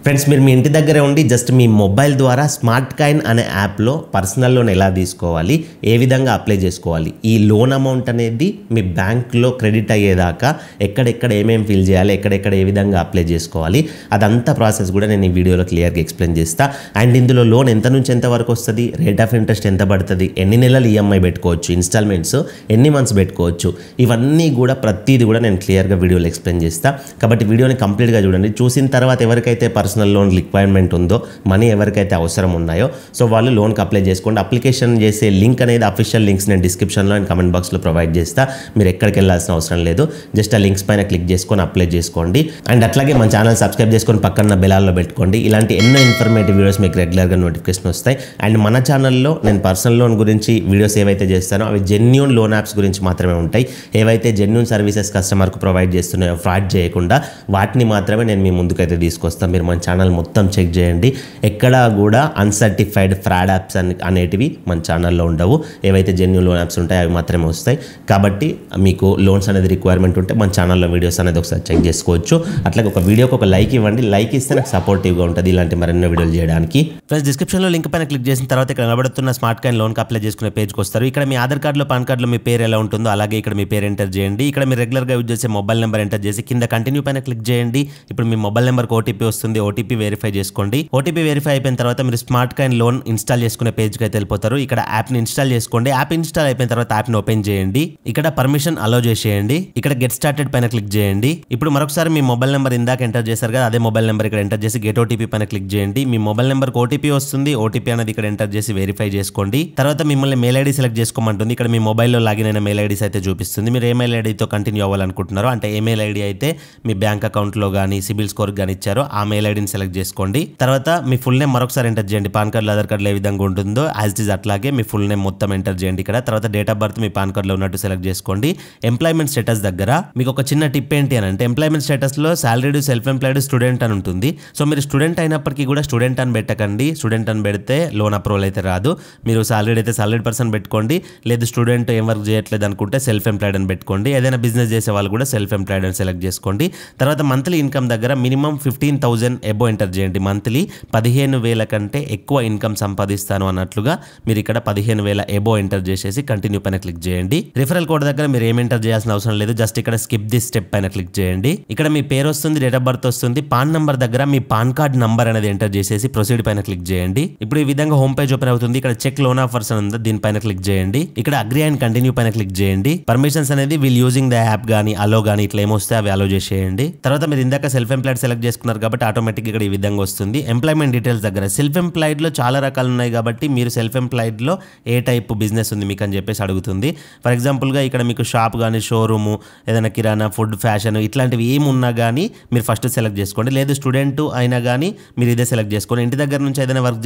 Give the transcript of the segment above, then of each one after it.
Friends, మీరు మీ ఇంటి దగ్గరే ఉండి జస్ట్ మీ మొబైల్ ద్వారా స్మార్ట్ కాయిన్ అనే యాప్లో పర్సనల్ లోన్ ఎలా తీసుకోవాలి, ఏ విధంగా అప్లై చేసుకోవాలి, ఈ లోన్ అమౌంట్ అనేది మీ బ్యాంక్లో క్రెడిట్ అయ్యేదాకా ఎక్కడెక్కడ ఏమేమి ఫిల్ చేయాలి, ఎక్కడెక్కడ ఏ విధంగా అప్లై చేసుకోవాలి, అదంతా ప్రాసెస్ కూడా నేను ఈ వీడియోలో క్లియర్గా ఎక్స్ప్లెయిన్ చేస్తా. అండ్ ఇందులో లోన్ ఎంత నుంచి ఎంత వరకు వస్తుంది, రేట్ ఆఫ్ ఇంట్రెస్ట్ ఎంత పడుతుంది, ఎన్ని నెలలు ఈఎంఐ పెట్టుకోవచ్చు, ఇన్స్టాల్మెంట్స్ ఎన్ని మంత్స్ పెట్టుకోవచ్చు, ఇవన్నీ కూడా ప్రతిదీ కూడా నేను క్లియర్గా వీడియోలో ఎక్స్ప్లెయిన్ చేస్తా. కాబట్టి వీడియోని కంప్లీట్గా చూడండి. చూసిన తర్వాత ఎవరికైతే పర్సనల్ లోన్ రిక్వైర్మెంట్ ఉందో, మనీ ఎవరికైతే అవసరం ఉన్నాయో, సో వాళ్ళు లోన్కి అప్లై చేసుకోండి. అప్లికేషన్ చేసే లింక్ అనేది అఫీషియల్ లింక్స్ నేను డిస్క్రిప్షన్లో అండ్ కమెంట్ బాక్స్లో ప్రొవైడ్ చేస్తా. మీరు ఎక్కడికి వెళ్ళాల్సిన అవసరం లేదు, జస్ట్ ఆ లింక్స్ పైన క్లిక్ చేసుకొని అప్లై చేసుకోండి. అండ్ అట్లాగే మన ఛానల్ సబ్స్క్రైబ్ చేసుకొని పక్కన బెలాల్లో పెట్టుకోండి. ఇలాంటి ఎన్నో ఇన్ఫర్మేటివ్ వీడియోస్ మీకు రెగ్యులర్గా నోటిఫికేషన్ వస్తాయి. అండ్ మన ఛానల్లో నేను పర్సనల్ లోన్ గురించి వీడియోస్ ఏవైతే చేస్తానో అవి జెన్యూన్ లోన్ యాప్స్ గురించి మాత్రమే ఉంటాయి. ఏవైతే జెన్యూన్ సర్వీసెస్ కస్టమర్కు ప్రొవైడ్ చేస్తున్నాయో ఫ్రాడ్ చేయకుండా వాటిని మాత్రమే నేను మీ ముందుకైతే తీసుకొస్తాను. మీరు మన ఛానల్ మొత్తం చెక్ చేయండి. ఎక్కడా కూడా అన్సర్టిఫైడ్ ఫ్రాడ్ యాప్స్ అనేటివి మన ఛానల్లో ఉండవు. ఏవైతే జెన్యూన్ లోన్ యాప్స్ ఉంటాయో అవి మాత్రమే వస్తాయి. కాబట్టి మీకు లోన్స్ అనేది రిక్వైర్మెంట్ ఉంటే మన ఛానల్లో వీడియోస్ అనేది ఒకసారి చెక్ చేసుకోవచ్చు. అట్లాగే ఒక వీడియోకి ఒక లైక్ ఇవ్వండి. లైక్ ఇస్తే నాకు సపోర్టివ్గా ఉంటుంది ఇలాంటి మరెన్నో వీడియోలు చేయడానికి. ఫ్రెండ్స్, డిస్క్రిప్షన్లో లింక్ పైన క్లిక్ చేసిన తర్వాత ఇక్కడ నిలబడుతున్న స్మార్ట్ కాయిన్ లోన్కి అప్లై చేసుకునే పేజ్కి వస్తారు. ఇక్కడ మీ ఆధార్ కార్డులో, పాన్ కార్డులో మీ పేరు ఎలా ఉంటుందో అలాగే ఇక్కడ మీ పేరు ఎంటర్ చేయండి. ఇక్కడ మీరు రెగ్యులర్గా యూజ్ చేసే మొబైల్ నెంబర్ ఎంటర్ చేసి కింద కంటిన్యూ పైన క్లిక్ చేయండి. ఇప్పుడు మీ మొబైల్ నెంబర్కి ఓటీపీ వస్తుంది. ఓటీపీ వెరిఫై చేసుకోండి. ఓటీపీ వెరిఫై అయిపోయిన తర్వాత మీరు స్మార్ట్ కాయిన్ లోన్ ఇన్స్టాల్ చేసుకునే పేజ్కి అయితే వెళ్ళిపోతారు. ఇక్కడ యాప్ని ఇన్స్టాల్ చేసుకోండి. యాప్ ఇన్స్టాల్ అయిపోయిన తర్వాత యాప్ని ఓపెన్ చేయండి. ఇక్కడ పర్మిషన్ అలో చేసేయండి. ఇక్కడ గెట్ స్టార్టెడ్ పైన క్లిక్ చేయండి. ఇప్పుడు మరొకసారి మీ మొబైల్ నెంబర్ ఇందాక ఎంటర్ చేశారు కదా, అదే మొబైల్ నెంబర్ ఇక్కడ ఎంటర్ చేసి గెట్ ఓటీపీ పైన క్లిక్ చేయండి. మీ మొబైల్ నెంబర్కి ఓటీపీ వస్తుంది. ఓటీపీ అనేది ఇక్కడ ఎంటర్ చేసి వెరిఫై చేసుకోండి. తర్వాత మిమ్మల్ని మెయిల్ ఐడి సెలెక్ట్ చేసుకోమంటుంది. ఇక్కడ మీ మొబైల్లో లాగిన్ అయిన మెయిల్ ఐడీస్ అయితే చూపిస్తుంది. మీరు ఏ మెయిల్ ఐడితో కంటిన్యూ అవ్వాలనుకుంటున్నారో, అంటే ఏ మెయిల్ ఐడి అయితే మీ బ్యాంక్ అకౌంట్లో కానీ సిబిల్ స్కోర్ కానీ ఇచ్చారో ఆ మెయిల్ ఐడిని సెలెక్ట్ చేసుకోండి. తర్వాత మీ ఫుల్ నేమ్ మరొకసారి ఎంటర్ చేయండి. పాన్ కార్డులో, ఆధార్ కార్డులో ఏ విధంగా ఉంటుందో యాజ్ ఇట్ ఈజ్ అట్లాగే మీ ఫుల్ నేమ్ మొత్తం ఎంటర్ చేయండి ఇక్కడ. తర్వాత date of birth me pan కార్డులో ఉన్నట్టు సెలెక్ట్ చేసుకోండి. ఎంప్లాయ్మెంట్ స్టేటస్ దగ్గర మీకు ఒక చిన్న టిప్ ఏంటి అని అంటే, ఎంప్లాయ్మెంట్ స్టేటస్లో సాలరీడ్, సెల్ఫ్ ఎంప్లాయిడ్, స్టూడెంట్ అని ఉంటుంది. సో మీరు స్టూడెంట్ అయినప్పటికీ కూడా స్టూడెంట్ అని పెట్టకండి. స్టూడెంట్ అని పెడితే లోన్ అప్రూవల్ అయితే రాదు. మీరు సాలరీడ్ అయితే సాలరీడ్ పర్సన్ పెట్టుకోండి. లేదు స్టూడెంట్ ఏం వర్క్ చేయట్లేదు అనుకుంటే సెల్ఫ్ ఎంప్లాయిడ్ అని పెట్టుకోండి. ఏదైనా బిజినెస్ చేసే వాళ్ళు కూడా సెల్ఫ్ ఎంప్లాయిడ్ అని సెలెక్ట్ చేసుకోండి. తర్వాత మంత్లీ ఇన్కమ్ దగ్గర మినిమం 15,000 ఎబో ఎంటర్ చేయండి. మంత్లీ 15,000 కంటే ఎక్కువ ఇన్కమ్ సంపాదిస్తాను అన్నట్లుగా మీరు ఇక్కడ 15,000 ఎబో ఎంటర్ చేసేసి కంటిన్యూ పైన క్లిక్ చేయండి. రిఫరల్ కోడ్ దగ్గర మీరు ఏం ఎంటర్ చేయాల్సిన అవసరం లేదు. జస్ట్ ఇక్కడ స్కిప్ దిస్ స్టెప్ పైన క్లిక్ చేయండి. ఇక్కడ మీ పేరు వస్తుంది, డేట్ ఆఫ్ బర్త్ వస్తుంది. పాన్ నంబర్ దగ్గర మీ పాన్ కార్డ్ నంబర్ అనేది ఎంటర్ చేసేసి ప్రొసీడ్ పైన క్లిక్ చేయండి. ఇప్పుడు ఈ విధంగా హోమ్ పేజ్ ఓపెన్ అవుతుంది. ఇక్కడ చెక్ లోన్ ఆఫర్స్ అని ఉంది, దీనిపైన క్లిక్ చేయండి. ఇక్కడ అగ్రీ అండ్ కంటిన్యూ పైన క్లిక్ చేయండి. పర్మిషన్స్ అనేది వీల్ యూజింగ్ ద యాప్ గానీ అలో గానీ ఇట్లా ఏమొస్తే అవి అలో చేసేయండి. తర్వాత మీరు ఇందాక సెల్ఫ్ ఎంప్లాయిడ్ సెలెక్ట్ చేసుకున్నారు కాబట్టి ఆటోమేటిక్ ఇక్కడ ఈ విధంగా వస్తుంది. ఎంప్లాయ్మెంట్ డీటెయిల్స్ దగ్గర సెల్ఫ్ ఎంప్లాయిడ్ లో చాలా రకాలు ఉన్నాయి కాబట్టి మీరు సెల్ఫ్ ఎంప్లాయిడ్ లో ఏ టైప్ బిజినెస్ ఉంది మీకు అని చెప్పేసి అడుగుతుంది. ఫర్ ఎగ్జాంపుల్ గా ఇక్కడ మీకు షాప్ కానీ, షోరూమ్, ఏదైనా కిరాణా, ఫుడ్, ఫ్యాషన్ ఇట్లాంటివి ఏమున్నా కానీ మీరు ఫస్ట్ సెలెక్ట్ చేసుకోండి. లేదు స్టూడెంట్ అయినా కానీ మీరు ఇదే సెలెక్ట్ చేసుకోండి. ఇంటి దగ్గర నుంచి ఏదైనా వర్క్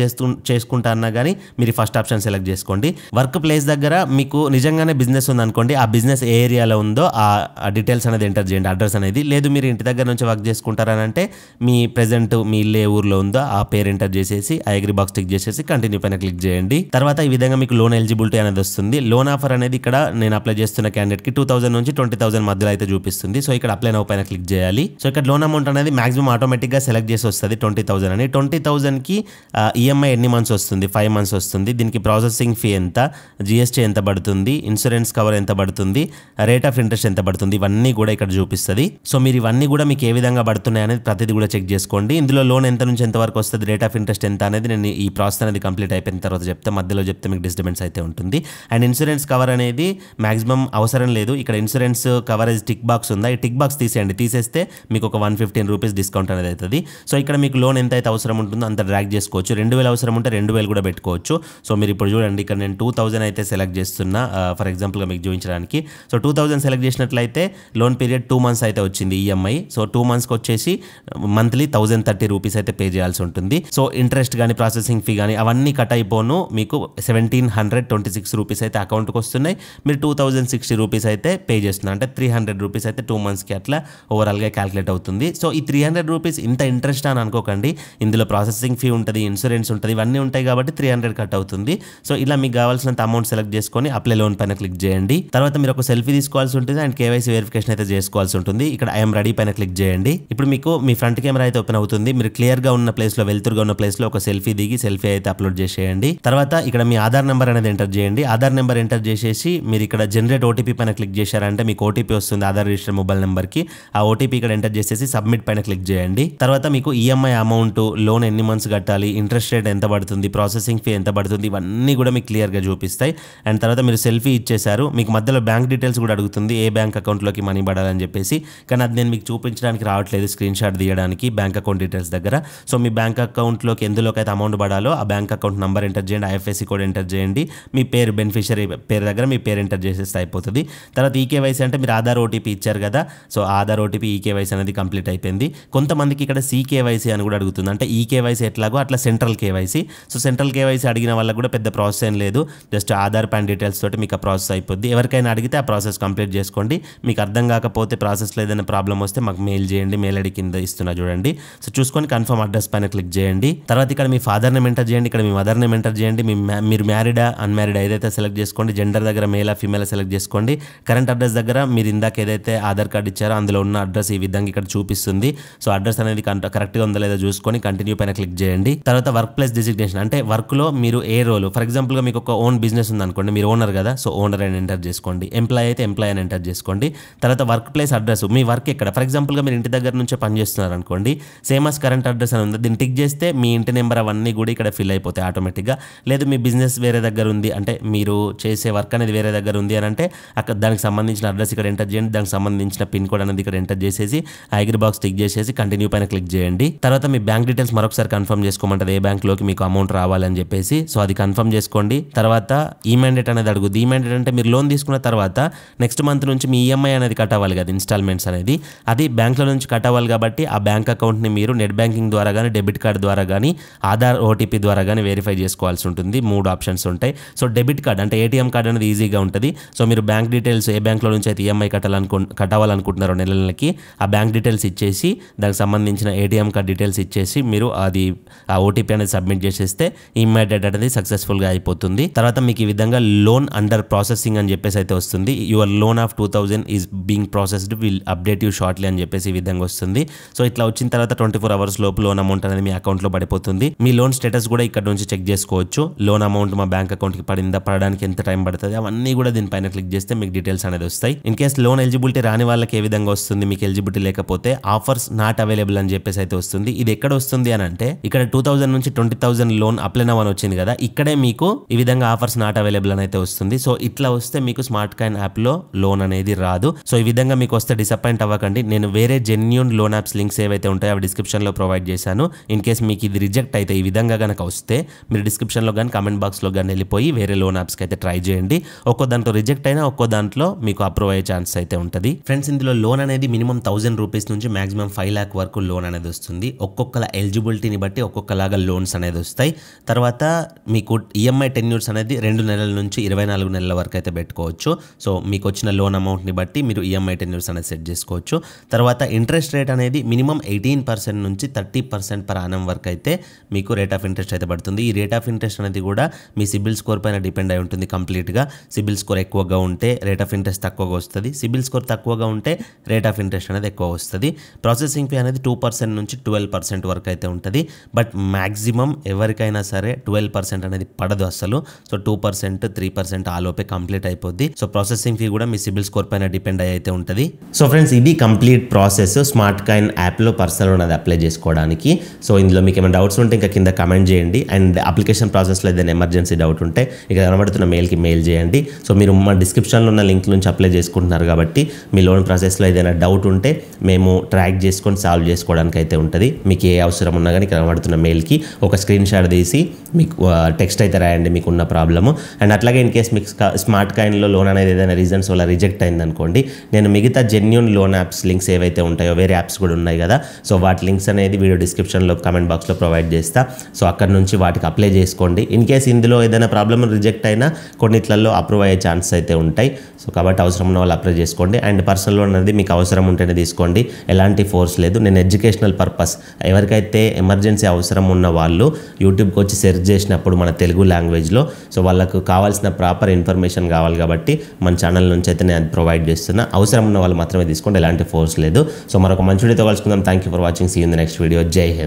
చేసుకుంటా అన్నా కానీ మీరు ఫస్ట్ ఆప్షన్ సెలెక్ట్ చేసుకోండి. వర్క్ ప్లేస్ దగ్గర మీకు నిజంగానే బిజినెస్ ఉంది అనుకోండి, ఆ బిజినెస్ ఏ ఏరియాలో ఉందో ఆ డీటెయిల్స్ అనేది ఎంటర్ చేయండి, అడ్రస్ అనేది. లేదు మీరు ఇంటి దగ్గర నుంచి వర్క్ చేసుకుంటారని అంటే మీ ప్రెజెంట్ మీ ఇల్లు ఏ ఊర్లో ఉందో ఆ పేరు ఎంటర్ చేసేసి ఆ అగ్రీ బాక్స్ టిక్ చేసేసి కంటిన్యూ పైన క్లిక్ చేయండి. తర్వాత ఈ విధంగా మీకు లోన్ ఎలిజిబిలిటీ అనేది వస్తుంది. లోన్ ఆఫర్ అనేది ఇక్కడ నేను అప్లై చేస్తున్న క్యాండిడేట్ కి 2,000 నుంచి 20,000 మధ్యలో అయితే చూపిస్తుంది. సో ఇక్కడ అప్లై నౌ పైన క్లిక్ చేయాలి. సో ఇక్కడ లోన్ అమౌంట్ అనేది మాక్సిమం ఆటోమేటిక్ గా సెలెక్ట్ చేసి వస్తుంది 20,000 అని. 20,000 కి ఈఎంఐ ఎన్ని మంత్స్ వస్తుంది, 5 మంత్స్ వస్తుంది. దీనికి ప్రాసెసింగ్ ఫీ ఎంత, జిఎస్టీ ఎంత పడుతుంది, ఇన్సూరెన్స్ కవర్ ఎంత పడుతుంది, రేట్ ఆఫ్ ఇంట్రెస్ట్ ఎంత పడుతుంది, ఇవన్నీ కూడా ఇక్కడ చూపిస్తుంది. సో మీరు ఇవన్నీ కూడా మీకు ఏ విధంగా పడుతున్నాయి అనేది ప్రతిదీ కూడా చెక్ చేసుకోండి. ఇందులో లోన్ ఎంత నుంచి ఎంత వరకు వస్తుంది, రేట్ ఆఫ్ ఇంట్రెస్ట్ ఎంత అనేది నేను ఈ ప్రాసెస్ అనేది కంప్లీట్ అయిపోయిన తర్వాత చెప్తే, మధ్యలో చెప్తే మీకు డిస్టర్బెన్స్ అయితే ఉంటుంది. అండ్ ఇన్సూరెన్స్ కవర్ అనేది మాక్సిమం అవసరం లేదు. ఇక్కడ ఇన్సూరెన్స్ కవరేజ్ టిక్ బాక్స్ ఉందా, ఈ టిక్ బాక్స్ తీసేయండి. తీసేస్తే మీకు ఒక 115 రూపీస్ డిస్కౌంట్ అనేది అవుతుంది. సో ఇక్కడ మీకు లోన్ ఎంత అయితే అవసరం ఉంటుందో అంత డ్రాగ్ చేసుకోవచ్చు. 2,000 అవసరం ఉంటే 2,000 కూడా పెట్టుకోవచ్చు. సో మీరు ఇప్పుడు చూడండి, ఇక్కడ నేను 2,000 అయితే సెలెక్ట్ చేస్తున్నా ఫర్ ఎగ్జాంపుల్గా మీకు చూపించడానికి. సో 2,000 సెలెక్ట్ చేసినట్లయితే లోన్ పీరియడ్ 2 మంత్స్ అయితే వచ్చింది ఈఎంఐ. సో 2 మంత్స్కి వచ్చేసి మంత్లీ 1,030 రూపీస్ అయితే పే చేయాల్సి ఉంటుంది. సో ఇంట్రెస్ట్ కానీ, ప్రాసెసింగ్ ఫీ కానీ అవన్నీ కట్ అయిపోను మీకు 1,726 రూపీస్ అయితే అకౌంట్కి వస్తున్నాయి. మీరు 2,060 రూపీస్ అయితే పే చేస్తున్నారు, అంటే 300 రూపీస్ అయితే 2 మంత్స్కి అట్లా ఓవరాల్గా క్యాలిక్యులేట్ అవుతుంది. సో ఈ 300 రూపీస్ ఇంత ఇంట్రెస్ట్ అని అనుకోకండి. ఇందులో ప్రాసెసింగ్ ఫీ ఉంటుంది, ఇన్సూరెన్స్ ఉంటుంది, ఇవన్నీ ఉంటాయి కాబట్టి 300 కట్ అవుతుంది. సో ఇలా మీకు కావాల్సినంత అమౌంట్ సెలెక్ట్ చేసుకొని అప్లై లోన్ పైన క్లిక్ చేయండి. తర్వాత మీరు ఒక సెల్ఫీ తీసుకోవాల్సి ఉంటుంది అండ్ కేవైసీ వెరిఫికేషన్ అయితే చేసుకోవాల్సి ఉంటుంది. ఇక్కడ ఐఎమ్ రెడీ పైన క్లిక్ చేయండి. ఇప్పుడు మీకు మీ ఫ్రంట్ కెమెరా అయితే ఓపెన్ అవుతుంది. మీరు క్లియర్గా ఉన్న ప్లేస్లో, వెళ్తురుగా ఉన్న ప్లేస్లో ఒక సెల్ఫీ దిగి సెల్ఫీ అయితే అప్లోడ్ చేసేయండి. తర్వాత ఇక్కడ మీ ఆధార్ నెంబర్ అనేది ఎంటర్ చేయండి. ఆధార్ నెంబర్ ఎంటర్ చేసేసి మీరు ఇక్కడ జనరేట్ ఓటీపీ పైన క్లిక్ చేశారంటే మీకు ఓటీపీ వస్తుంది ఆధార్ రిజిస్టర్ మొబైల్ నెంబర్కి. ఆ ఓటీపీ ఇక్కడ ఎంటర్ చేసేసి సబ్మిట్ పైన క్లిక్ చేయండి. తర్వాత మీకు ఈఎంఐ అమౌంట్, లోన్ ఎన్ని మంత్స్ కట్టాలి, ఇంట్రెస్ట్ రేట్ ఎంత పడుతుంది, ప్రాసెసింగ్ ఫీ ఎంత పడుతుంది, ఇవన్నీ కూడా మీకు క్లియర్గా చూపిస్తాయి. అండ్ తర్వాత మీరు సెల్ఫీ ఇచ్చేశారు. మీకు మధ్యలో బ్యాంక్ డీటెయిల్స్ కూడా అడుగుతుంది, ఏ బ్యాంక్ అకౌంట్లోకి మనీ పడాలని చెప్పేసి. కానీ అది నేను మీకు చూపించడానికి రావట్లేదు స్క్రీన్ షాట్ తీయడానికి బ్యాంక్ అకౌంట్ డీటెయిల్స్ దగ్గర. సో మీ బ్యాంక్ అకౌంట్లోకి ఎందులోకి అయితే అమౌంట్ పడాలో ఆ బ్యాంక్ అకౌంట్ నెంబర్ ఎంటర్ చేయండి, ఐఎఫ్ఎస్సి కోడ్ ఎంటర్ చేయండి, మీ పేరు, బెనిఫిషియరీ పేరు దగ్గర మీ పేరు ఎంటర్ చేసేస్తే అయిపోతుంది. తర్వాత ఈకేవైసీ అంటే మీరు ఆధార్ ఓటీపీ ఇచ్చారు కదా, సో ఆధార్ ఓటీపీ ఈకేవైసీ అనేది కంప్లీట్ అయిపోయింది. కొంతమందికి ఇక్కడ సీకేవైసీ అని కూడా అడుగుతుంది. అంటే ఈకేవైసీ ఎట్లాగో అట్లా central KYC. So central KYC అడిగిన వాళ్ళకి కూడా పెద్ద ప్రాసెస్ ఏం లేదు, జస్ట్ ఆధార్ పాన్ డీటెయిల్స్ తోటి మీకు ఆ ప్రాసెస్ అయిపోద్ది. ఎవరికైనా అడిగితే ఆ ప్రాసెస్ కంప్లీట్ చేసుకోండి. మీకు అర్థం కాకపోతే, ప్రాసెస్లో ఏదైనా ప్రాబ్లం వస్తే మాకు మెయిల్ చేయండి, మెయిల్ ఐడి కింద ఇస్తున్నా చూడండి. సో చూసుకొని కన్ఫర్మ్ అడ్రస్ పైన క్లిక్ చేయండి. తర్వాత ఇక్కడ మీ ఫాదర్ నేమ్ ఎంటర్ చేయండి, ఇక్కడ మీ మదర్ నేమ్ ఎంటర్ చేయండి. మీరు మ్యారీడా అన్మ్యారీడా ఏదైతే సెలెక్ట్ చేసుకోండి. జెండర్ దగ్గర మేలా ఫీమేల్ సెలెక్ట్ చేసుకోండి. కరెంట్ అడ్రస్ దగ్గర మీరు ఇందాక ఏదైతే ఆధార్ కార్డు ఇచ్చారో అందులో ఉన్న అడ్రస్ ఈ విధంగా ఇక్కడ చూపిస్తుంది. సో అడ్రస్ అనేది కరెక్ట్గా ఉందో లేదో చూసుకొని కంటిన్యూ పైన క్లిక్ చేయండి. తర్వాత వర్క్ ప్లేస్ డిజిగ్నేషన్ అంటే వర్క్లో మీరు ఏ రోల్, ఫర్ ఎగ్జాంపుల్గా మీకు ఒక ఓన్ బిజినెస్ ఉంది అనుకోండి, మీరు ఓనర్ కదా, సో ఓనర్ అని ఎంటర్ చేసుకోండి. ఎంప్లాయ్ అయితే ఎంప్లాయ్ అని ఎంటర్ చేసుకోండి. తర్వాత వర్క్ ప్లేస్ అడ్రస్, మీ వర్క్ ఎక్కడ, ఫర్ ఎగ్జాంపుల్గా మీరు ఇంటి దగ్గర నుంచే పని చేస్తున్నారు అనుకోండి, సేమ్ as కరెంట్ అడ్రస్ అని ఉంది, దీన్ని టిక్ చేస్తే మీ ఇంటి నెంబర్ అవన్నీ కూడా ఇక్కడ ఫిల్ అయిపోతాయి ఆటోమేటిక్గా. లేదు మీ బిజినెస్ వేరే దగ్గర ఉంది అంటే మీరు చేసే వర్క్ అనేది వేరే దగ్గర ఉంది అని అంటే అక్కడ దానికి సంబంధించిన అడ్రస్ ఇక్కడ ఎంటర్ చేయండి, దానికి సంబంధించిన పిన్ కోడ్ అనేది ఇక్కడ ఎంటర్ చేసేసి ఐగ్రీ బాక్స్ టిక్ చేసేసి కంటిన్యూ పైన క్లిక్ చేయండి. తర్వాత మీ బ్యాంక్ డీటెయిల్స్ మరొకసారి కన్ఫర్మ్ చేసుకోమంటది, ఏ బ్యాంక్లోకి మీకు అమౌంట్ రావాలని చెప్పేసి. సో అది కన్ఫర్మ్ చేసుకోండి. తర్వాత ఈ మ్యాండేట్ అనేది అడుగుద్ది. ఈ మ్యాండేట్ అంటే మీరు లోన్ తీసుకున్న తర్వాత నెక్స్ట్ మంత్ నుంచి మీ ఈఎంఐ అనేది కట్ అవ్వాలి కదా, ఇన్స్టాల్మెంట్స్ అనేది, అది బ్యాంక్లో నుంచి కట్ అవ్వాలి కాబట్టి ఆ బ్యాంక్ అకౌంట్ని మీరు నెట్ బ్యాంకింగ్ ద్వారా కానీ, డెబిట్ కార్డ్ ద్వారా కానీ, ఆధార్ ఓటీపీ ద్వారా కానీ వెరిఫై చేసుకోవాల్సి ఉంటుంది. 3 ఆప్షన్స్ ఉంటాయి. సో డెబిట్ కార్డ్ అంటే ఏటీఎం కార్డ్ అనేది ఈజీగా ఉంటుంది. సో మీరు బ్యాంక్ డీటెయిల్స్ ఏ బ్యాంక్లో నుంచి అయితే ఈఎంఐ కట్టాలనుకుంటున్నారో నెలలకి ఆ బ్యాంక్ డీటెయిల్స్ ఇచ్చేసి దానికి సంబంధించిన ఏటీఎం కార్డ్ డీటెయిల్స్ ఇచ్చేసి మీరు ఆ ఓటీపీ అనేది సబ్మిట్ చేసేస్తే ఇమ్మీడియట్ అనేది సక్సెస్ఫుల్గా అయిపోతుంది. తర్వాత మీకు ఈ విధంగా లోన్ అండర్ ప్రాసెసింగ్ అని చెప్పేసి అయితే వస్తుంది. Your loan of 2000 is being processed, will update you shortly అని చెప్పేసి ఈ విధంగా వస్తుంది. సో ఇట్లా వచ్చిన తర్వాత 24 hours లోపు లోన్ అమౌంట్ అనేది మీ అకౌంట్లో పడిపోతుంది. మీ లోన్ స్టేటస్ కూడా ఇక్కడ నుంచి చెక్ చేసుకోవచ్చు. లోన్ అమౌంట్ మా బ్యాంక్ అకౌంట్కి పడడానికి ఎంత టైం పడుతుంది అవన్నీ కూడా దీనిపైన క్లిక్ చేస్తే మీకు డీటెయిల్స్ అనేది వస్తాయి. ఇన్ కేస్ లోన్ ఎలిజిబిలిటీ రాని వాళ్ళకి ఏ విధంగా వస్తుంది, మీకు ఎలిజిబిలిటీ లేకపోతే ఆఫర్స్ నాట్ అవైలబుల్ అని చెప్పేసి అయితే వస్తుంది. ఇది ఎక్కడ వస్తుంది అని అంటే ఇక్కడ 2000 నుంచి 20,000 లోన్ అప్లై నవ్వని వచ్చింది కదా, ఇక్కడే మీకు ఈ విధంగా ఆఫర్స్ నాట్ అవైలబుల్ అని అయితే వస్తుంది. సో ఇట్లా వస్తే మీకు స్మార్ట్ కాయిన్ యాప్ లో లోన్ అనేది రాదు. సో ఈ విధంగా మీకు వస్తే డిసప్పాయింట్ అవ్వకండి. నేను వేరే జెన్యూన్ లోన్ యాప్స్ లింక్స్ ఏవైతే ఉంటాయో అవి డిస్క్రిప్షన్ లో ప్రొవైడ్ చేశాను. ఇన్ కేస్ మీకు ఇది రిజెక్ట్ అయితే ఈ విధంగా కనుక వస్తే మీరు డిస్క్రిప్షన్ లో కానీ కామెంట్ బాక్స్ లో కానీ వెళ్ళిపోయి వేరే లోన్ యాప్స్కి అయితే ట్రై చేయండి. ఒక్కో దాంట్లో రిజెక్ట్ అయినా ఒక్కో దాంట్లో మీకు అప్రూవ్ అయ్యే ఛాన్స్ అయితే ఉంటుంది. ఫ్రెండ్స్ ఇందులో లోన్ అనేది మినిమం 1000 రూపీస్ నుంచి మాక్సిమం 5 lakh వరకు లోన్ అనేది వస్తుంది. ఒక్కొక్కల ఎలిజిబిలిటీని బట్టి ఒక్కొక్కలాగా లోన్స్ అనేది వస్తాయి. తర్వాత మీకు ఈఎంఐ టెన్యూర్స్ అనేది 2 నెలల నుంచి 24 నెలల వరకు అయితే పెట్టుకోవచ్చు. సో మీకు వచ్చిన లోన్ అమౌంట్ని బట్టి మీరు ఈఎంఐ టెన్యూర్స్ అనేది సెట్ చేసుకోవచ్చు. తర్వాత ఇంట్రెస్ట్ రేట్ అనేది మినిమం 18% నుంచి 30% పర్ యానం వరకు అయితే మీకు రేట్ ఆఫ్ ఇంట్రెస్ట్ అయితే పడుతుంది. ఈ రేట్ ఆఫ్ ఇంట్రెస్ట్ అనేది కూడా మీ సిబిల్ స్కోర్ పైన డిపెండ్ అయి ఉంటుంది కంప్లీట్గా. సిబిల్ స్కోర్ ఎక్కువగా ఉంటే రేట్ ఆఫ్ ఇంట్రెస్ట్ తక్కువగా వస్తుంది, సిబిల్ స్కోర్ తక్కువగా ఉంటే రేట్ ఆఫ్ ఇంట్రెస్ట్ అనేది ఎక్కువ వస్తుంది. ప్రాసెసింగ్ ఫీ అనేది 2% నుంచి 12% వరకు అయితే ఉంటుంది. బట్ మ్యాక్సిమం ఎవరికైనా సరే 12% అనేది పడదు అసలు. సో 2%, 3% ఆలోపే కంప్లీట్ అయిపోద్ది. సో ప్రాసెసింగ్ ఫీ కూడా మీ సిబిల్ స్కోర్ పైన డిపెండ్ అయ్యి అయితే ఉంటుంది. సో ఫ్రెండ్స్ ఇది కంప్లీట్ ప్రాసెస్ స్మార్ట్ కాయిన్ యాప్లో పర్సనల్ లోన్ అది అప్లై చేసుకోవడానికి. సో ఇందులో మీకు ఏమైనా డౌట్స్ ఉంటే ఇంకా కింద కమెంట్ చేయండి. అండ్ అప్లికేషన్ ప్రాసెస్లో ఏదైనా ఎమర్జెన్సీ డౌట్ ఉంటే ఇక కనబడుతున్న మెయిల్కి మెయిల్ చేయండి. సో మీరు మా డిస్క్రిప్షన్లో ఉన్న లింక్ నుంచి అప్లై చేసుకుంటున్నారు కాబట్టి మీ లోన్ ప్రాసెస్లో ఏదైనా డౌట్ ఉంటే మేము ట్రాక్ చేసుకొని సాల్వ్ చేసుకోవడానికి అయితే ఉంటుంది. మీకు ఏ అవసరం ఉన్నా కానీ కనబడుతున్న మెయిల్కి ఒక స్క్రీన్ షాట్ తీసి మీకు టెక్స్ట్ అయితే రాయండి మీకు ఉన్న ప్రాబ్లము. అండ్ అట్లాగే ఇన్ కేస్ మీకు స్మార్ట్ కాయిన్లో లోన్ అనేది ఏదైనా రీజన్స్ వల్ల రిజెక్ట్ అయింది అనుకోండి, నేను మిగతా జెన్యూన్ లోన్ యాప్స్ లింక్స్ ఏవైతే ఉంటాయో వేరే యాప్స్ కూడా ఉన్నాయి కదా, సో వాటి లింక్స్ అనేది వీడియో డిస్క్రిప్షన్లో కామెంట్ బాక్స్లో ప్రొవైడ్ చేస్తా. సో అక్కడ నుంచి వాటికి అప్లై చేసుకోండి. ఇన్ కేస్ ఇందులో ఏదైనా ప్రాబ్లమ్ రిజెక్ట్ అయినా కొన్నిట్లలో అప్రూవ్ అయ్యే ఛాన్సెస్ అయితే ఉంటాయి. సో కాబట్టి అవసరం ఉన్న వాళ్ళు అప్లై చేసుకోండి. అండ్ పర్సనల్ లోన్ అనేది మీకు అవసరం ఉంటేనే తీసుకోండి, ఎలాంటి ఫోర్స్ లేదు. నేను ఎడ్యుకేషనల్ పర్పస్ ఎవరికైతే ఎమర్జెన్సీ అవసరం ఉన్న వాళ్ళు యూట్యూబ్కి వచ్చి సెర్చ్ చేసినప్పుడు మన తెలుగు లాంగ్వేజ్లో సో వాళ్ళకు కావాల్సిన ప్రాపర్ ఇన్ఫర్మేషన్ కావాలి కాబట్టి మన ఛానల్ నుంచి అయితే నేను ప్రొవైడ్ చేస్తున్నా. అవసరం ఉన్న వాళ్ళు మాత్రమే తీసుకోండి, ఎలాంటి ఫోర్స్ లేదు. సో మరొక మంచి వీడియోతో కలుసుకుందాం. Thank you for watching. See in the next video. Jai Hind.